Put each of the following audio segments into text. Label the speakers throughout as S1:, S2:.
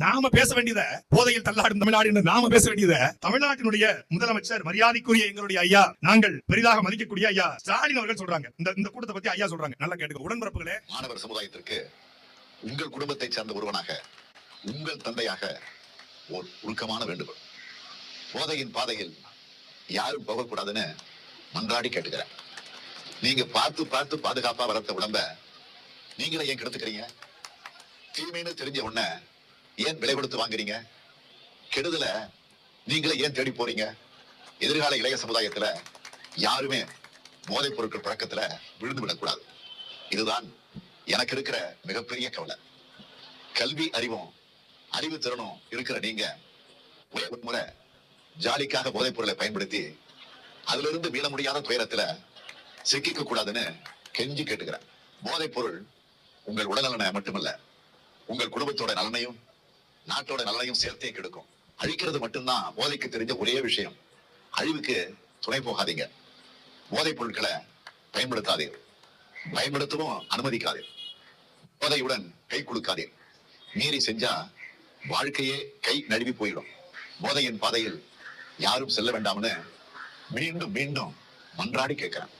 S1: நாம பேச வேண்டியத போதையில் தள்ளாடும் தமிழ்நாடு என்று நாம பேச வேண்டியத தமிழ்நாட்டினுடைய முதலமைச்சர் மரியாதைக்குரிய எங்களுடைய ஐயா நாங்கள் பெரிதாக மதிக்கக்கூடிய ஐயா ஸ்டாலின் அவர்கள் சொல்றாங்க. இந்த கூட்டத்தை பத்தி ஐயா சொல்றாங்க, நல்லா கேட்டுக்க. உடன்பிறப்புகளே,
S2: மாணவர் சமுதாயத்திற்கு உங்கள் குடும்பத்தை சார்ந்த ஒருவனாக உங்கள் தந்தையாக ஒரு உருக்கமான வேண்டுகோள். போதையின் பாதையில் யாரும் போகக்கூடாதுன்னு மன்றாடி கேட்டுக்கிறேன். நீங்க பார்த்து பார்த்து பாதுகாப்பா வளர்த்த உடம்ப நீங்களே ஏன் கெடுத்துக்கிறீங்க? தீமைன்னு தெரிஞ்ச உடனே ஏன் விலை கொடுத்து வாங்குறீங்க? கெடுதல நீங்களே ஏன் தேடி போறீங்க? எதிர்கால இளைய சமுதாயத்துல யாருமே போதைப் பொருட்கள் பழக்கத்துல விழுந்து விடக்கூடாது. இதுதான் எனக்கு இருக்கிற மிகப்பெரிய கவலை. கல்வி அறிவும் அறிவு திறனும் இருக்கிற நீங்க ஒரே ஒரு முறை ஜாலிக்காக போதைப் பொருளை பயன்படுத்தி அதுல இருந்து மீள முடியாத துயரத்துல சிக்கிக்க கூடாதுன்னு கெஞ்சி கேட்டுக்கிறேன். போதைப் பொருள் உங்கள் உடல்நலனை மட்டுமல்ல, உங்கள் குடும்பத்தோட நலனையும் நாட்டோட நலனையும் சேர்த்தே கெடுக்கும். அழிக்கிறது மட்டும்தான் போதைக்கு தெரிஞ்ச ஒரே விஷயம். அழிவுக்கு துணை போகாதீங்க. போதைப் பொருட்களை பயன்படுத்தாதீர், பயன்படுத்தவும் அனுமதிக்காதீர். போதையுடன் கை கொடுக்காதீர். மீறி செஞ்சா வாழ்க்கையே கை நழுவி போயிடும். போதையின் பாதையில் யாரும் செல்ல வேண்டாம்னு மீண்டும் மீண்டும் மன்றாடி கேட்கிறேன்.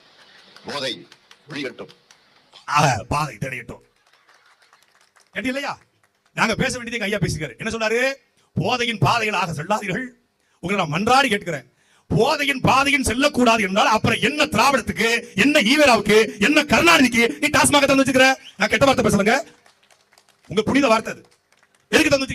S2: போதை ஒழியட்டும்,
S1: பாதை தெரியட்டும். இல்லையா? நாங்க பேச வேண்டியது ஐயா பேசுகிறார். என்ன சொன்னாரு? போதையின் பாதைகளாக செல்லாதீர்கள். உங்களை நான் மன்றாடி கேட்கிறேன். போதையின் பாதையின் செல்லக்கூடாது என்றால் அப்புறம் என்ன திராவிடத்துக்கு, என்ன ஈவேராவுக்கு, என்ன கருணாநிதிக்கு நீ டாஸ்மாக தந்து வச்சுக்கிற? நான் கெட்ட வார்த்தை பேசுறேங்க, உங்க புனித வார்த்தை அது. எதுக்கு தந்து